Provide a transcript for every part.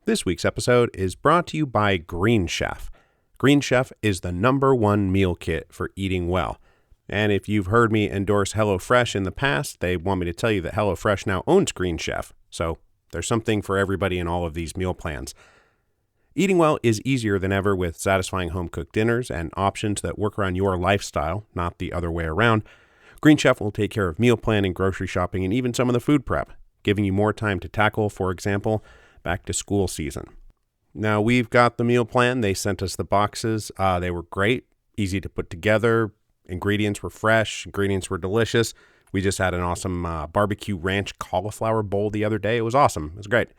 This week's episode is brought to you by Green Chef. Green Chef is the #1 meal kit for eating well. And if you've heard me endorse HelloFresh in the past, they want me to tell you that HelloFresh now owns Green Chef. So there's something for everybody in all of these meal plans. Eating well is easier than ever with satisfying home-cooked dinners and options that work around your lifestyle, not the other way around. Green Chef will take care of meal planning, grocery shopping, and even some of the food prep, giving you more time to tackle, for example, back to school season. Now, we've got the meal plan. They sent us the boxes. They were great, easy to put together. Ingredients were fresh. Ingredients were delicious. We just had an awesome barbecue ranch cauliflower bowl the other day. It was awesome. It was great.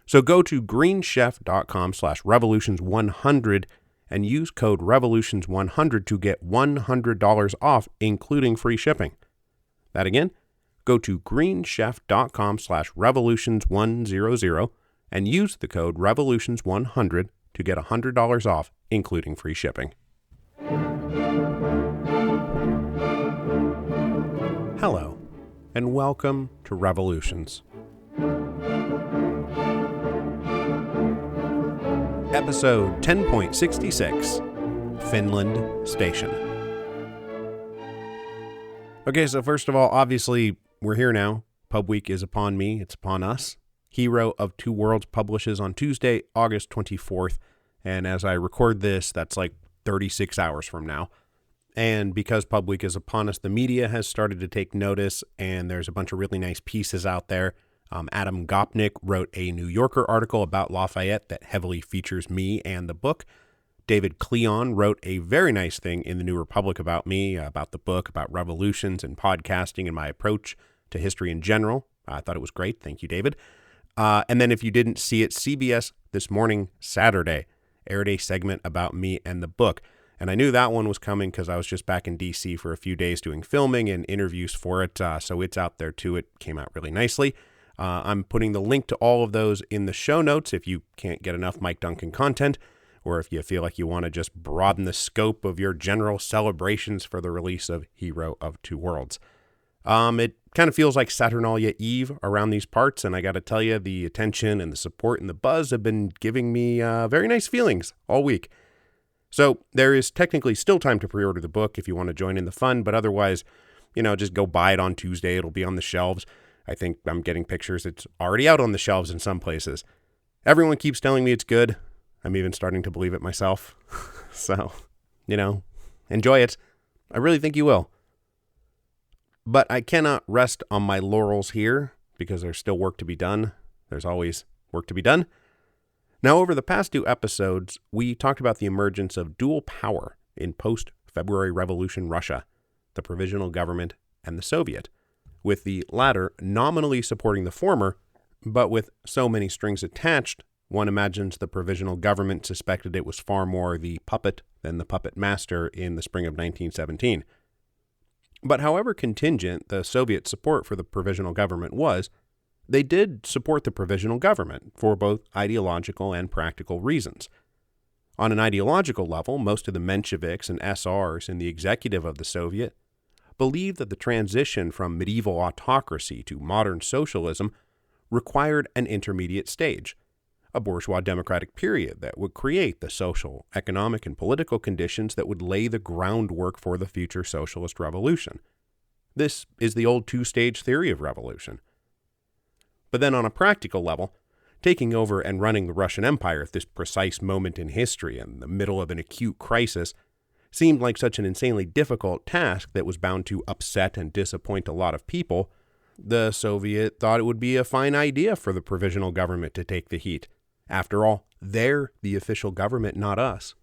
So go to greenchef.com/revolutions100 and use code revolutions100 to get $100 off, including free shipping. That again, go to greenchef.com/revolutions100 and use the code revolutions100 to get $100 off, including free shipping. Hello, and welcome to Revolutions. Episode 10.66, Finland Station. Okay, so first of all, obviously, we're here now. Pub Week is upon me. It's upon us. Hero of Two Worlds publishes on Tuesday, August 24th. And as I record this, that's like 36 hours from now. And because Pub Week is upon us, the media has started to take notice, and there's a bunch of really nice pieces out there. Adam Gopnick wrote a New Yorker article about Lafayette that heavily features me and the book. David Klion wrote a very nice thing in the New Republic about me, about the book, about revolutions and podcasting and my approach to history in general. I thought it was great. Thank you, David. And then if you didn't see it, CBS this morning, Saturday, aired a segment about me and the book. And I knew that one was coming because I was just back in D.C. for a few days doing filming and interviews for it. So it's out there too. It came out really nicely. I'm putting the link to all of those in the show notes if you can't get enough Mike Duncan content, or if you feel like you want to just broaden the scope of your general celebrations for the release of Hero of Two Worlds. It kind of feels like Saturnalia Eve around these parts, and I got to tell you, the attention and the support and the buzz have been giving me very nice feelings all week. So there is technically still time to pre-order the book if you want to join in the fun, but otherwise, just go buy it on Tuesday. It'll be on the shelves. I think I'm getting pictures. It's already out on the shelves in some places. Everyone keeps telling me it's good. I'm even starting to believe it myself. So, enjoy it. I really think you will. But I cannot rest on my laurels here because there's still work to be done. There's always work to be done. Now, over the past 2 episodes, we talked about the emergence of dual power in post-February Revolution Russia, the provisional government and the Soviet, with the latter nominally supporting the former, but with so many strings attached, one imagines the provisional government suspected it was far more the puppet than the puppet master in the spring of 1917. But however contingent the Soviet support for the provisional government was, they did support the provisional government for both ideological and practical reasons. On an ideological level, most of the Mensheviks and SRs in the executive of the Soviet believed that the transition from medieval autocracy to modern socialism required an intermediate stage, a bourgeois democratic period that would create the social, economic, and political conditions that would lay the groundwork for the future socialist revolution. This is the old 2-stage theory of revolution. But then on a practical level, taking over and running the Russian Empire at this precise moment in history in the middle of an acute crisis seemed like such an insanely difficult task that was bound to upset and disappoint a lot of people. The Soviet thought it would be a fine idea for the provisional government to take the heat. After all, they're the official government, not us.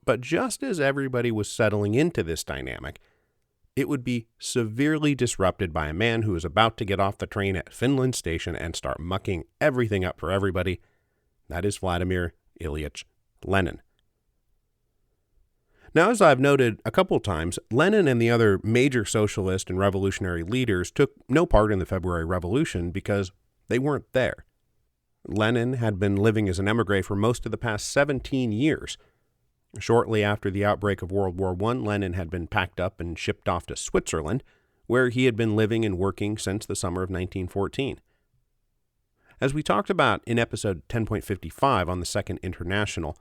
But just as everybody was settling into this dynamic, it would be severely disrupted by a man who was about to get off the train at Finland Station and start mucking everything up for everybody. That is Vladimir Ilyich Lenin. Now, as I've noted a couple times, Lenin and the other major socialist and revolutionary leaders took no part in the February Revolution because they weren't there. Lenin had been living as an émigré for most of the past 17 years. Shortly after the outbreak of World War I, Lenin had been packed up and shipped off to Switzerland, where he had been living and working since the summer of 1914. As we talked about in episode 10.55 on the Second International,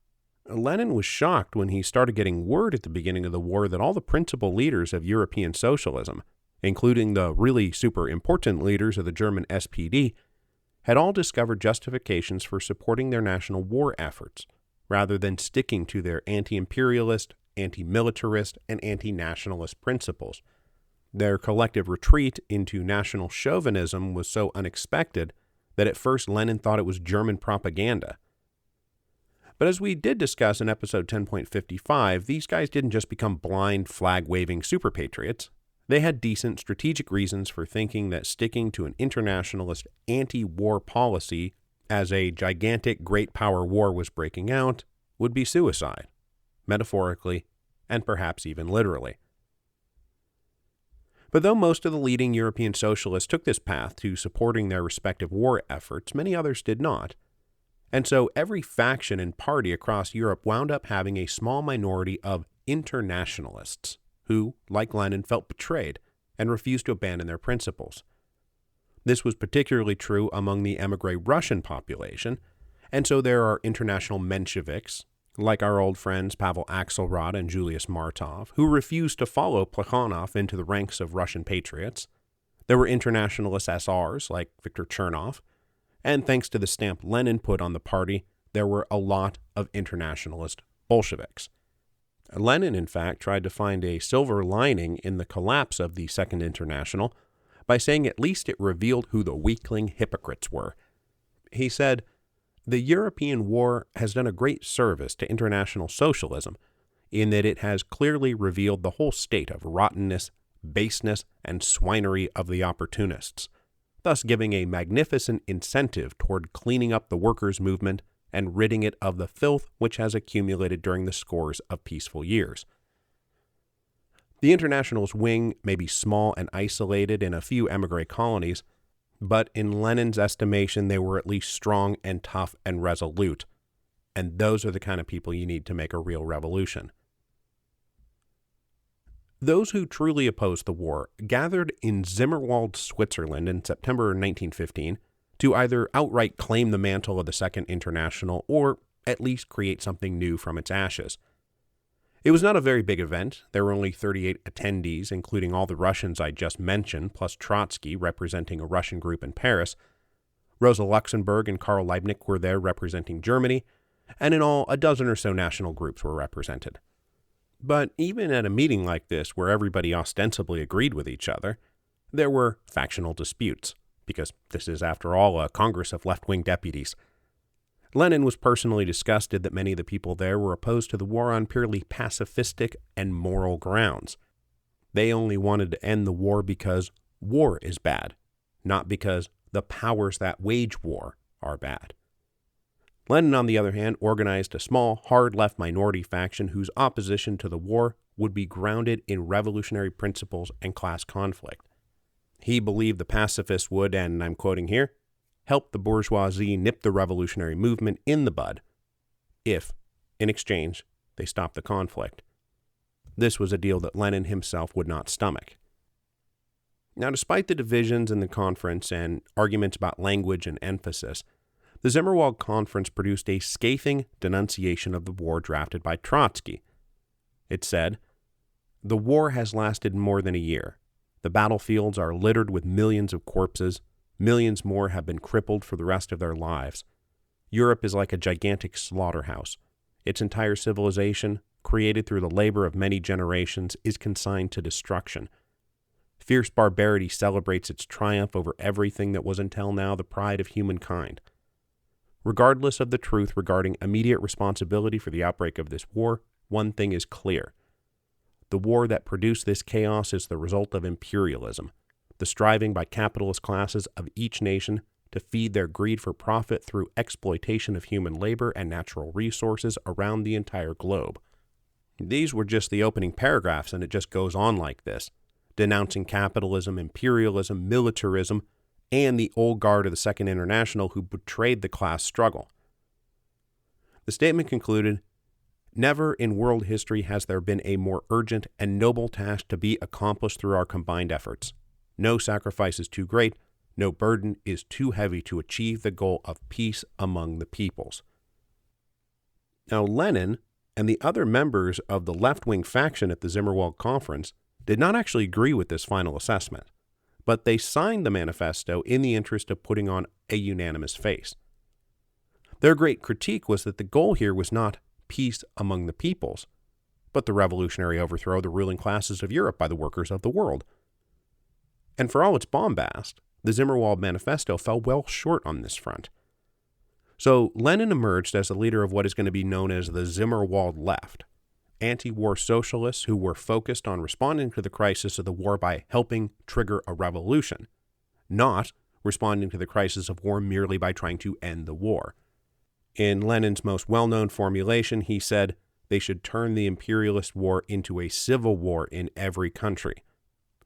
Lenin was shocked when he started getting word at the beginning of the war that all the principal leaders of European socialism, including the really super important leaders of the German SPD, had all discovered justifications for supporting their national war efforts, rather than sticking to their anti-imperialist, anti-militarist, and anti-nationalist principles. Their collective retreat into national chauvinism was so unexpected that at first Lenin thought it was German propaganda. But as we did discuss in episode 10.55, these guys didn't just become blind, flag-waving super patriots. They had decent strategic reasons for thinking that sticking to an internationalist anti-war policy as a gigantic great power war was breaking out would be suicide, metaphorically and perhaps even literally. But though most of the leading European socialists took this path to supporting their respective war efforts, many others did not. And so every faction and party across Europe wound up having a small minority of internationalists who, like Lenin, felt betrayed and refused to abandon their principles. This was particularly true among the émigré Russian population, and so there are international Mensheviks, like our old friends Pavel Axelrod and Julius Martov, who refused to follow Plekhanov into the ranks of Russian patriots. There were internationalist SRs like Viktor Chernov, and thanks to the stamp Lenin put on the party, there were a lot of internationalist Bolsheviks. Lenin, in fact, tried to find a silver lining in the collapse of the Second International by saying at least it revealed who the weakling hypocrites were. He said, "The European war has done a great service to international socialism in that it has clearly revealed the whole state of rottenness, baseness, and swinery of the opportunists, thus giving a magnificent incentive toward cleaning up the workers' movement and ridding it of the filth which has accumulated during the scores of peaceful years." The Internationalist wing may be small and isolated in a few émigré colonies, but in Lenin's estimation they were at least strong and tough and resolute, and those are the kind of people you need to make a real revolution. Those who truly opposed the war gathered in Zimmerwald, Switzerland in September 1915 to either outright claim the mantle of the Second International or at least create something new from its ashes. It was not a very big event. There were only 38 attendees, including all the Russians I just mentioned, plus Trotsky representing a Russian group in Paris. Rosa Luxemburg and Karl Liebknecht were there representing Germany, and in all, a dozen or so national groups were represented. But even at a meeting like this, where everybody ostensibly agreed with each other, there were factional disputes, because this is, after all, a Congress of left-wing deputies. Lenin was personally disgusted that many of the people there were opposed to the war on purely pacifistic and moral grounds. They only wanted to end the war because war is bad, not because the powers that wage war are bad. Lenin, on the other hand, organized a small, hard-left minority faction whose opposition to the war would be grounded in revolutionary principles and class conflict. He believed the pacifists would, and I'm quoting here, help the bourgeoisie nip the revolutionary movement in the bud if, in exchange, they stopped the conflict. This was a deal that Lenin himself would not stomach. Now, despite the divisions in the conference and arguments about language and emphasis, the Zimmerwald Conference produced a scathing denunciation of the war drafted by Trotsky. It said, "The war has lasted more than a year. The battlefields are littered with millions of corpses. Millions more have been crippled for the rest of their lives. Europe is like a gigantic slaughterhouse. Its entire civilization, created through the labor of many generations, is consigned to destruction. Fierce barbarity celebrates its triumph over everything that was until now the pride of humankind. Regardless of the truth regarding immediate responsibility for the outbreak of this war, one thing is clear. The war that produced this chaos is the result of imperialism, the striving by capitalist classes of each nation to feed their greed for profit through exploitation of human labor and natural resources around the entire globe." These were just the opening paragraphs, and it just goes on like this, denouncing capitalism, imperialism, militarism, and the old guard of the Second International who betrayed the class struggle. The statement concluded, "Never in world history has there been a more urgent and noble task to be accomplished through our combined efforts. No sacrifice is too great, No burden is too heavy to achieve the goal of peace among the peoples. Now, Lenin and the other members of the left-wing faction at the Zimmerwald Conference did not actually agree with this final assessment, but they signed the manifesto in the interest of putting on a unanimous face. Their great critique was that the goal here was not peace among the peoples, but the revolutionary overthrow of the ruling classes of Europe by the workers of the world. And for all its bombast, the Zimmerwald Manifesto fell well short on this front. So Lenin emerged as the leader of what is going to be known as the Zimmerwald left, anti-war socialists who were focused on responding to the crisis of the war by helping trigger a revolution, not responding to the crisis of war merely by trying to end the war. In Lenin's most well-known formulation, he said they should turn the imperialist war into a civil war in every country.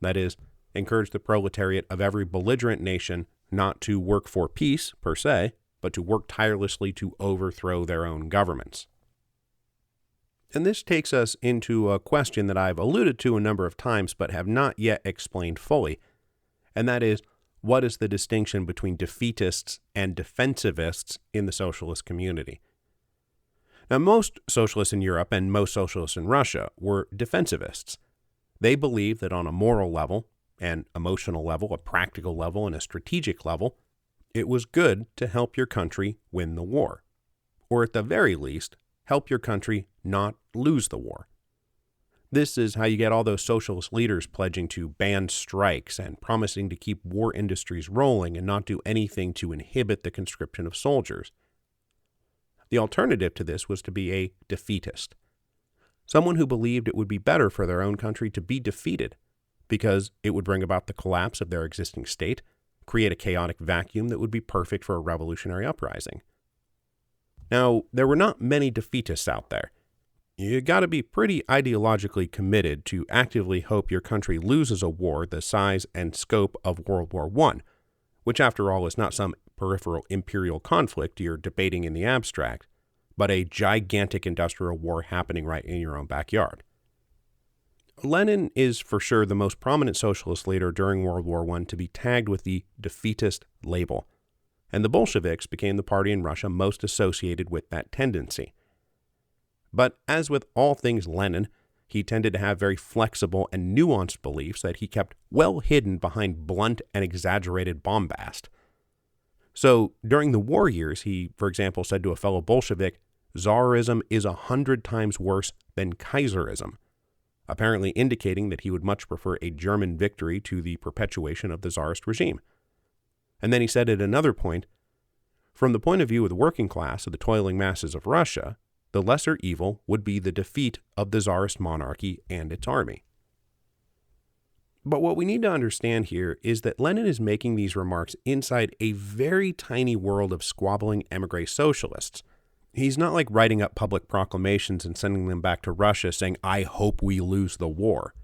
That is, encourage the proletariat of every belligerent nation not to work for peace, per se, but to work tirelessly to overthrow their own governments. And this takes us into a question that I've alluded to a number of times but have not yet explained fully, and that is, what is the distinction between defeatists and defensivists in the socialist community? Now, most socialists in Europe and most socialists in Russia were defensivists. They believed that on a moral level, an emotional level, a practical level, and a strategic level, it was good to help your country win the war, or at the very least, help your country not lose the war. This is how you get all those socialist leaders pledging to ban strikes and promising to keep war industries rolling and not do anything to inhibit the conscription of soldiers. The alternative to this was to be a defeatist, someone who believed it would be better for their own country to be defeated, because it would bring about the collapse of their existing state, create a chaotic vacuum that would be perfect for a revolutionary uprising. Now, there were not many defeatists out there. You gotta be pretty ideologically committed to actively hope your country loses a war the size and scope of World War I, which after all is not some peripheral imperial conflict you're debating in the abstract, but a gigantic industrial war happening right in your own backyard. Lenin is for sure the most prominent socialist leader during World War I to be tagged with the defeatist label, and the Bolsheviks became the party in Russia most associated with that tendency. But as with all things Lenin, he tended to have very flexible and nuanced beliefs that he kept well hidden behind blunt and exaggerated bombast. So during the war years, he, for example, said to a fellow Bolshevik, "Tsarism is 100 times worse than Kaiserism," apparently indicating that he would much prefer a German victory to the perpetuation of the Tsarist regime. And then he said at another point, "From the point of view of the working class of the toiling masses of Russia, the lesser evil would be the defeat of the Tsarist monarchy and its army." But what we need to understand here is that Lenin is making these remarks inside a very tiny world of squabbling émigré socialists. He's not like writing up public proclamations and sending them back to Russia saying, "I hope we lose the war."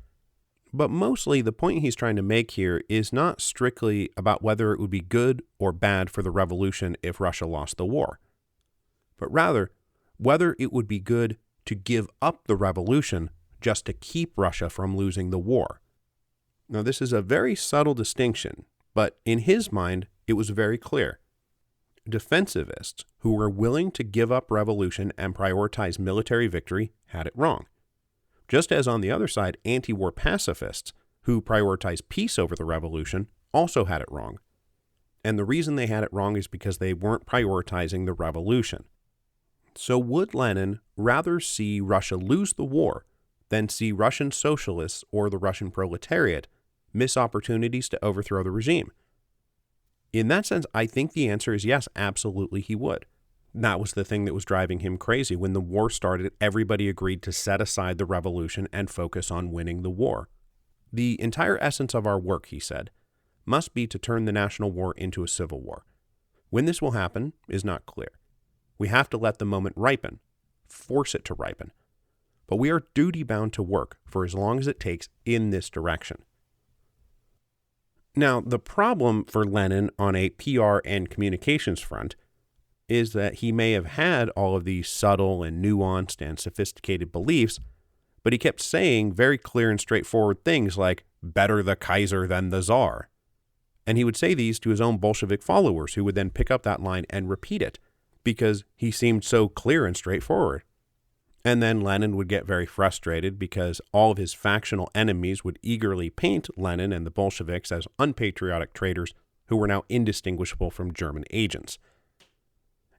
But mostly the point he's trying to make here is not strictly about whether it would be good or bad for the revolution if Russia lost the war, but rather whether it would be good to give up the revolution just to keep Russia from losing the war. Now, this is a very subtle distinction, but in his mind, it was very clear. Defensivists who were willing to give up revolution and prioritize military victory had it wrong. Just as on the other side, anti-war pacifists who prioritize peace over the revolution also had it wrong. And the reason they had it wrong is because they weren't prioritizing the revolution. So would Lenin rather see Russia lose the war than see Russian socialists or the Russian proletariat miss opportunities to overthrow the regime? In that sense, I think the answer is yes, absolutely he would. That was the thing that was driving him crazy. When the war started, everybody agreed to set aside the revolution and focus on winning the war. The entire essence of our work, he said, must be to turn the national war into a civil war. When this will happen is not clear. We have to let the moment ripen, force it to ripen. But we are duty-bound to work for as long as it takes in this direction. Now, the problem for Lenin on a PR and communications front is that he may have had all of these subtle and nuanced and sophisticated beliefs, but he kept saying very clear and straightforward things like, "better the Kaiser than the Tsar." And he would say these to his own Bolshevik followers, who would then pick up that line and repeat it, because he seemed so clear and straightforward. And then Lenin would get very frustrated because all of his factional enemies would eagerly paint Lenin and the Bolsheviks as unpatriotic traitors who were now indistinguishable from German agents.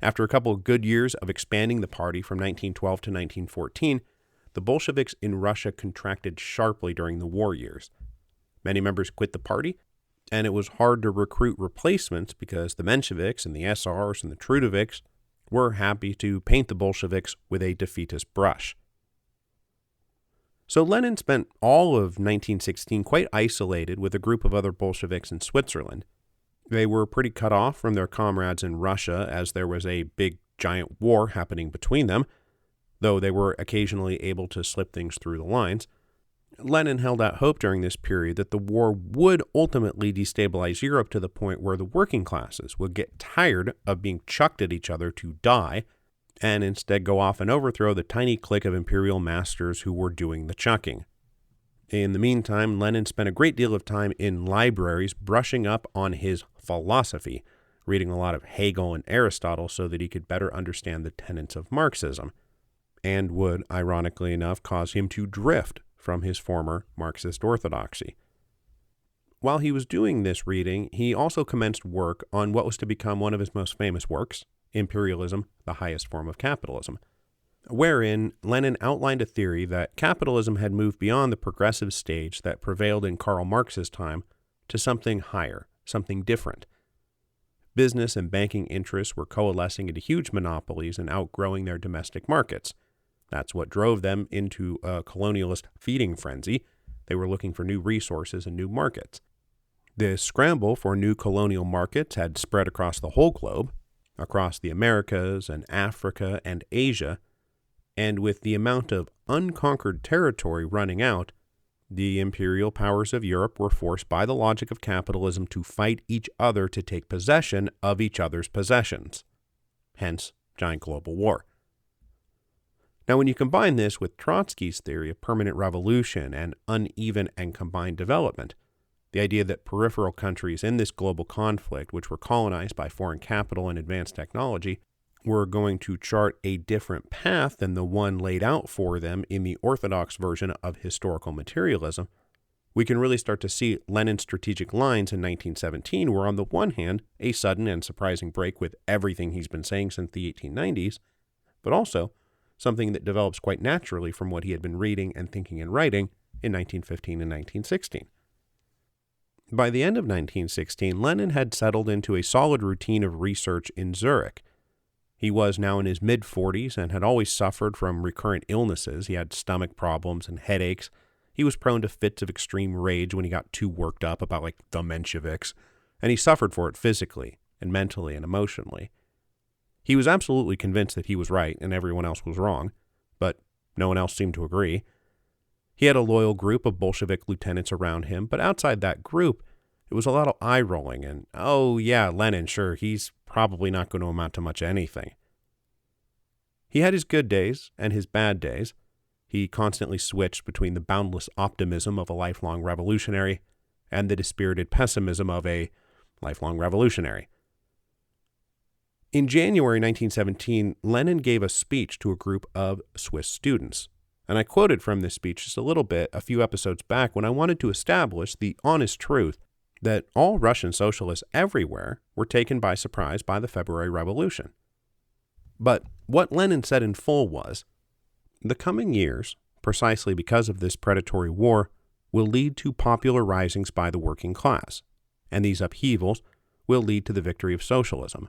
After a couple of good years of expanding the party from 1912 to 1914, the Bolsheviks in Russia contracted sharply during the war years. Many members quit the party, and it was hard to recruit replacements because the Mensheviks and the SRs and the Trudoviks were happy to paint the Bolsheviks with a defeatist brush. So Lenin spent all of 1916 quite isolated with a group of other Bolsheviks in Switzerland. They were pretty cut off from their comrades in Russia as there was a big giant war happening between them, though they were occasionally able to slip things through the lines. Lenin held out hope during this period that the war would ultimately destabilize Europe to the point where the working classes would get tired of being chucked at each other to die, and instead go off and overthrow the tiny clique of imperial masters who were doing the chucking. In the meantime, Lenin spent a great deal of time in libraries brushing up on his philosophy, reading a lot of Hegel and Aristotle so that he could better understand the tenets of Marxism, and would, ironically enough, cause him to drift from his former Marxist orthodoxy. While he was doing this reading, he also commenced work on what was to become one of his most famous works, Imperialism, the Highest Form of Capitalism, wherein Lenin outlined a theory that capitalism had moved beyond the progressive stage that prevailed in Karl Marx's time to something higher, something different. Business and banking interests were coalescing into huge monopolies and outgrowing their domestic markets. That's what drove them into a colonialist feeding frenzy. They were looking for new resources and new markets. The scramble for new colonial markets had spread across the whole globe, across the Americas and Africa and Asia, and with the amount of unconquered territory running out, the imperial powers of Europe were forced by the logic of capitalism to fight each other to take possession of each other's possessions. Hence, giant global war. Now, when you combine this with Trotsky's theory of permanent revolution and uneven and combined development, the idea that peripheral countries in this global conflict, which were colonized by foreign capital and advanced technology, were going to chart a different path than the one laid out for them in the orthodox version of historical materialism, we can really start to see Lenin's strategic lines in 1917 were, on the one hand, a sudden and surprising break with everything he's been saying since the 1890s, but also something that develops quite naturally from what he had been reading and thinking and writing in 1915 and 1916. By the end of 1916, Lenin had settled into a solid routine of research in Zurich. He was now in his mid-40s and had always suffered from recurrent illnesses. He had stomach problems and headaches. He was prone to fits of extreme rage when he got too worked up about, the Mensheviks, and he suffered for it physically and mentally and emotionally. He was absolutely convinced that he was right and everyone else was wrong, but no one else seemed to agree. He had a loyal group of Bolshevik lieutenants around him, but outside that group, it was a lot of eye-rolling and, oh yeah, Lenin, sure, he's probably not going to amount to much anything. He had his good days and his bad days. He constantly switched between the boundless optimism of a lifelong revolutionary and the dispirited pessimism of a lifelong revolutionary. In January 1917, Lenin gave a speech to a group of Swiss students, and I quoted from this speech just a little bit a few episodes back when I wanted to establish the honest truth that all Russian socialists everywhere were taken by surprise by the February Revolution. But what Lenin said in full was, the coming years, precisely because of this predatory war, will lead to popular risings by the working class, and these upheavals will lead to the victory of socialism.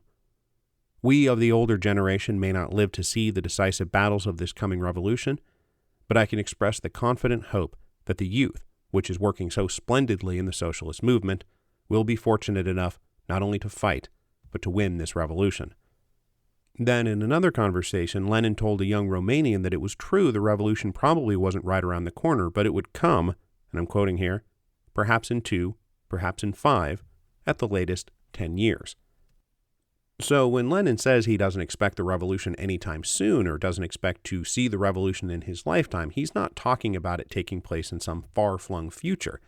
We of the older generation may not live to see the decisive battles of this coming revolution, but I can express the confident hope that the youth, which is working so splendidly in the socialist movement, will be fortunate enough not only to fight, but to win this revolution. Then, in another conversation, Lenin told a young Romanian that it was true the revolution probably wasn't right around the corner, but it would come, and I'm quoting here, perhaps in 2, perhaps in 5, at the latest 10 years. So when Lenin says he doesn't expect the revolution anytime soon or doesn't expect to see the revolution in his lifetime, he's not talking about it taking place in some far-flung future.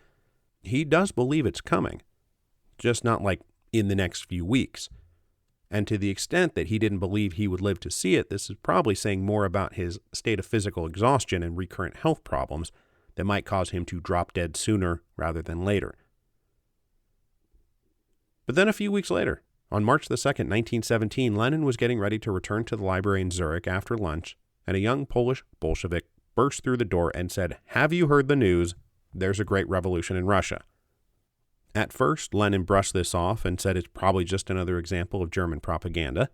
He does believe it's coming. just not like in the next few weeks. And to the extent that he didn't believe he would live to see it, this is probably saying more about his state of physical exhaustion and recurrent health problems that might cause him to drop dead sooner rather than later. But then a few weeks later, on March the 2nd, 1917, Lenin was getting ready to return to the library in Zurich after lunch, and a young Polish Bolshevik burst through the door and said, "Have you heard the news? There's a great revolution in Russia." At first, Lenin brushed this off and said it's probably just another example of German propaganda,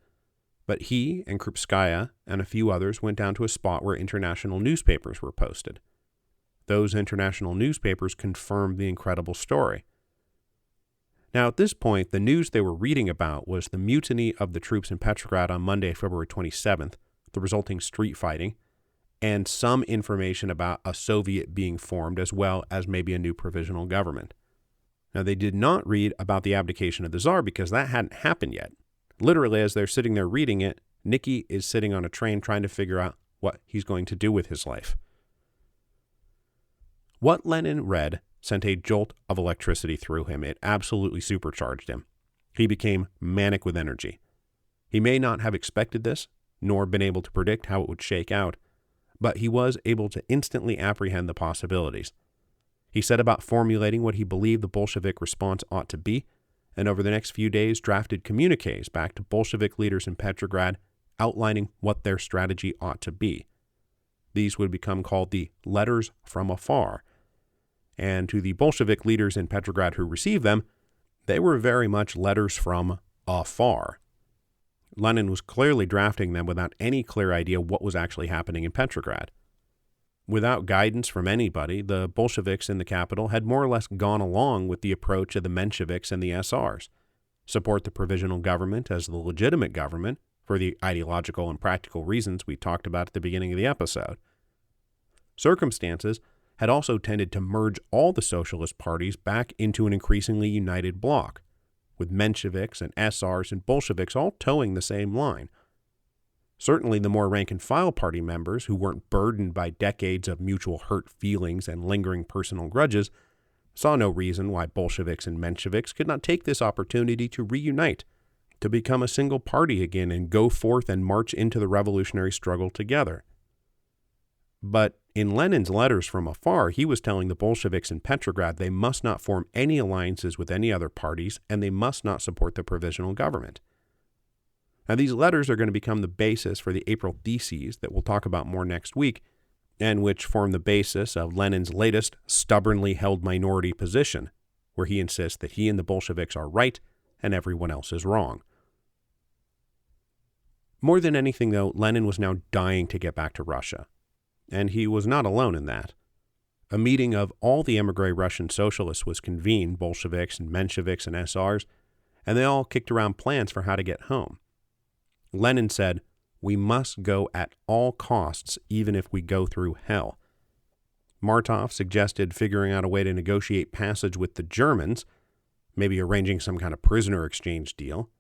but he and Krupskaya and a few others went down to a spot where international newspapers were posted. Those international newspapers confirmed the incredible story. Now, at this point, the news they were reading about was the mutiny of the troops in Petrograd on Monday, February 27th, the resulting street fighting, and some information about a Soviet being formed, as well as maybe a new provisional government. Now, they did not read about the abdication of the Tsar because that hadn't happened yet. Literally, as they're sitting there reading it, Nicky is sitting on a train trying to figure out what he's going to do with his life. What Lenin read sent a jolt of electricity through him. It absolutely supercharged him. He became manic with energy. He may not have expected this, nor been able to predict how it would shake out, but he was able to instantly apprehend the possibilities. He set about formulating what he believed the Bolshevik response ought to be, and over the next few days drafted communiques back to Bolshevik leaders in Petrograd outlining what their strategy ought to be. These would become called the letters from afar, and to the Bolshevik leaders in Petrograd who received them, they were very much letters from afar. Lenin was clearly drafting them without any clear idea what was actually happening in Petrograd. Without guidance from anybody, the Bolsheviks in the capital had more or less gone along with the approach of the Mensheviks and the SRs, support the provisional government as the legitimate government for the ideological and practical reasons we talked about at the beginning of the episode. Circumstances had also tended to merge all the socialist parties back into an increasingly united bloc, with Mensheviks and SRs and Bolsheviks all towing the same line. Certainly the more rank-and-file party members, who weren't burdened by decades of mutual hurt feelings and lingering personal grudges, saw no reason why Bolsheviks and Mensheviks could not take this opportunity to reunite, to become a single party again and go forth and march into the revolutionary struggle together. But in Lenin's letters from afar, he was telling the Bolsheviks in Petrograd they must not form any alliances with any other parties and they must not support the provisional government. Now, these letters are going to become the basis for the April theses that we'll talk about more next week, and which form the basis of Lenin's latest stubbornly held minority position, where he insists that he and the Bolsheviks are right and everyone else is wrong. More than anything, though, Lenin was now dying to get back to Russia, and he was not alone in that. A meeting of all the émigré Russian socialists was convened, Bolsheviks and Mensheviks and SRs, and they all kicked around plans for how to get home. Lenin said, "We must go at all costs, even if we go through hell." Martov suggested figuring out a way to negotiate passage with the Germans, maybe arranging some kind of prisoner exchange deal.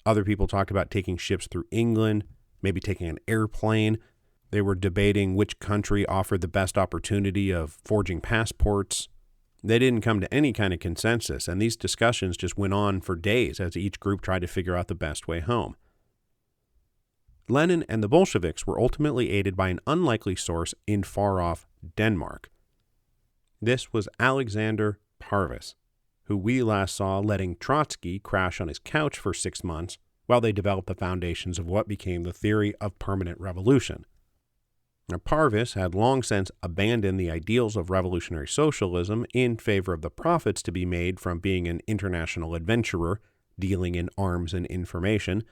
Other people talked about taking ships through England, maybe taking an airplane. They were debating which country offered the best opportunity of forging passports. They didn't come to any kind of consensus, and these discussions just went on for days as each group tried to figure out the best way home. Lenin and the Bolsheviks were ultimately aided by an unlikely source in far-off Denmark. This was Alexander Parvis, who we last saw letting Trotsky crash on his couch for 6 months while they developed the foundations of what became the theory of permanent revolution. Now, Parvis had long since abandoned the ideals of revolutionary socialism in favor of the profits to be made from being an international adventurer dealing in arms and information,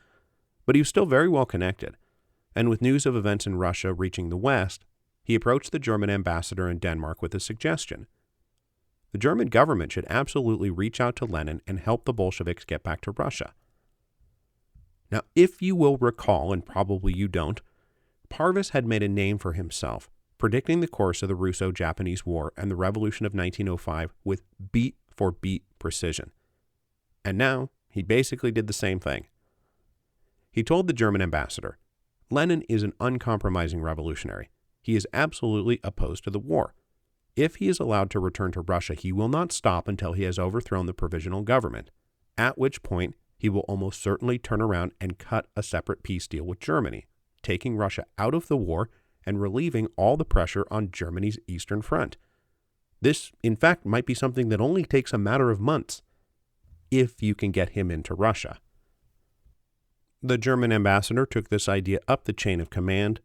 but he was still very well connected, and with news of events in Russia reaching the West, he approached the German ambassador in Denmark with a suggestion. The German government should absolutely reach out to Lenin and help the Bolsheviks get back to Russia. Now, if you will recall, and probably you don't, Parvis had made a name for himself, predicting the course of the Russo-Japanese War and the Revolution of 1905 with beat-for-beat precision. And now, he basically did the same thing. He told the German ambassador, "Lenin is an uncompromising revolutionary. He is absolutely opposed to the war. If he is allowed to return to Russia, he will not stop until he has overthrown the provisional government. at which point he will almost certainly turn around and cut a separate peace deal with Germany, taking Russia out of the war and relieving all the pressure on Germany's Eastern Front. This, in fact, might be something that only takes a matter of months, if you can get him into Russia. The German ambassador took this idea up the chain of command,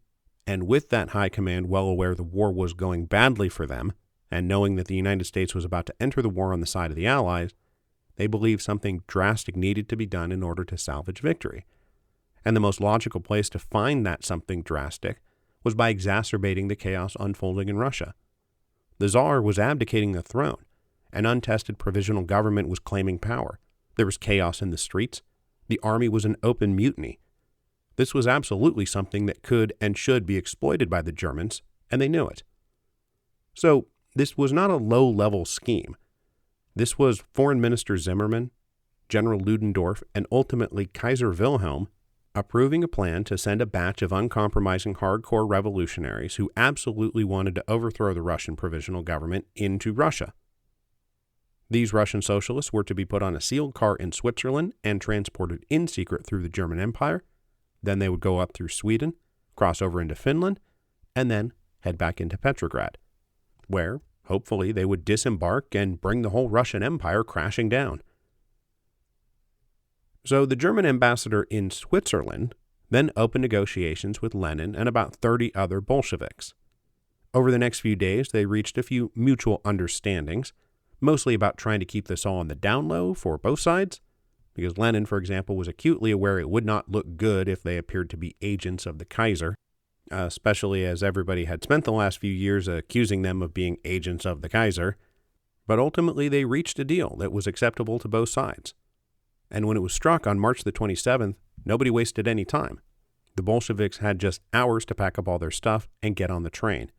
and with that high command well aware the war was going badly for them, and knowing that the United States was about to enter the war on the side of the Allies, they believed something drastic needed to be done in order to salvage victory. And the most logical place to find that something drastic was by exacerbating the chaos unfolding in Russia. The Tsar was abdicating the throne. An untested provisional government was claiming power. There was chaos in the streets. The army was in open mutiny. This was absolutely something that could and should be exploited by the Germans, and they knew it. So, this was not a low-level scheme. This was Foreign Minister Zimmermann, General Ludendorff, and ultimately Kaiser Wilhelm approving a plan to send a batch of uncompromising hardcore revolutionaries who absolutely wanted to overthrow the Russian provisional government into Russia. These Russian socialists were to be put on a sealed car in Switzerland and transported in secret through the German Empire. Then they would go up through Sweden, cross over into Finland, and then head back into Petrograd, where, hopefully, they would disembark and bring the whole Russian Empire crashing down. So the German ambassador in Switzerland then opened negotiations with Lenin and about 30 other Bolsheviks. Over the next few days, they reached a few mutual understandings, mostly about trying to keep this all on the down low for both sides, because Lenin, for example, was acutely aware it would not look good if they appeared to be agents of the Kaiser, especially as everybody had spent the last few years accusing them of being agents of the Kaiser. But ultimately, they reached a deal that was acceptable to both sides. And when it was struck on March the 27th, nobody wasted any time. The Bolsheviks had just hours to pack up all their stuff and get on the train.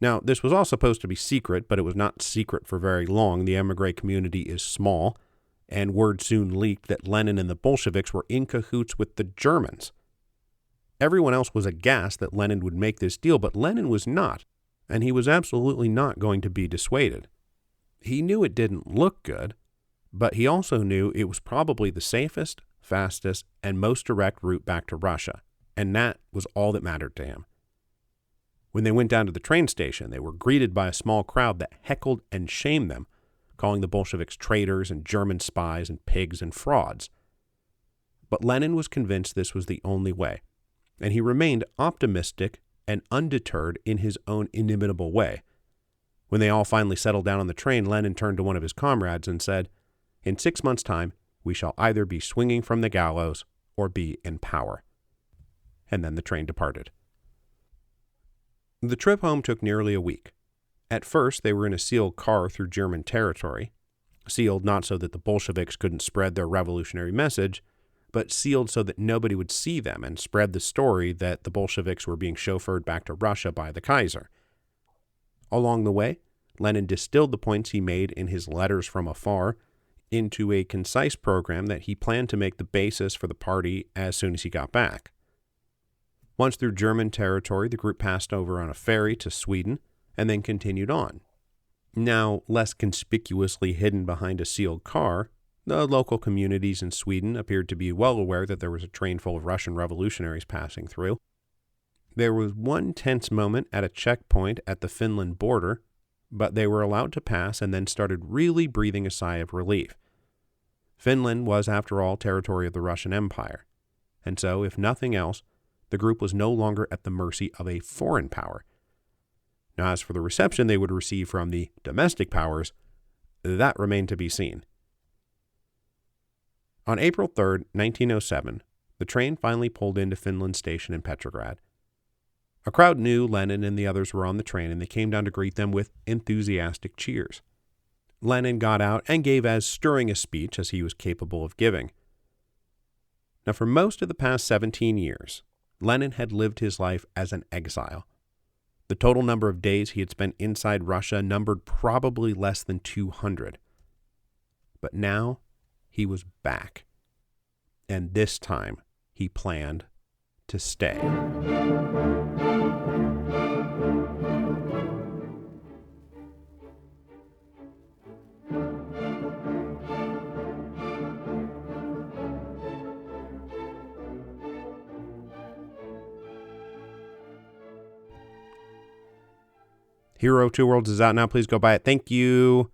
Now, this was all supposed to be secret, but it was not secret for very long. The émigré community is small, and word soon leaked that Lenin and the Bolsheviks were in cahoots with the Germans. Everyone else was aghast that Lenin would make this deal, but Lenin was not, and he was absolutely not going to be dissuaded. He knew it didn't look good, but he also knew it was probably the safest, fastest, and most direct route back to Russia, and that was all that mattered to him. When they went down to the train station, they were greeted by a small crowd that heckled and shamed them, calling the Bolsheviks traitors and German spies and pigs and frauds. But Lenin was convinced this was the only way, and he remained optimistic and undeterred in his own inimitable way. When they all finally settled down on the train, Lenin turned to one of his comrades and said, "In 6 months' time, we shall either be swinging from the gallows or be in power." And then the train departed. The trip home took nearly a week. At first, they were in a sealed car through German territory, sealed not so that the Bolsheviks couldn't spread their revolutionary message, but sealed so that nobody would see them and spread the story that the Bolsheviks were being chauffeured back to Russia by the Kaiser. Along the way, Lenin distilled the points he made in his letters from afar into a concise program that he planned to make the basis for the party as soon as he got back. Once through German territory, the group passed over on a ferry to Sweden and then continued on. Now, less conspicuously hidden behind a sealed car, the local communities in Sweden appeared to be well aware that there was a train full of Russian revolutionaries passing through. There was one tense moment at a checkpoint at the Finland border, but they were allowed to pass and then started really breathing a sigh of relief. Finland was, after all, territory of the Russian Empire, and so, if nothing else, the group was no longer at the mercy of a foreign power. Now, as for the reception they would receive from the domestic powers, that remained to be seen. On April 3rd, 1907, the train finally pulled into Finland Station in Petrograd. A crowd knew Lenin and the others were on the train, and they came down to greet them with enthusiastic cheers. Lenin got out and gave as stirring a speech as he was capable of giving. Now, for most of the past 17 years, Lenin had lived his life as an exile. The total number of days he had spent inside Russia numbered probably less than 200. But now, he was back. And this time, he planned to stay. Hero of Two Worlds is out now. Please go buy it. Thank you.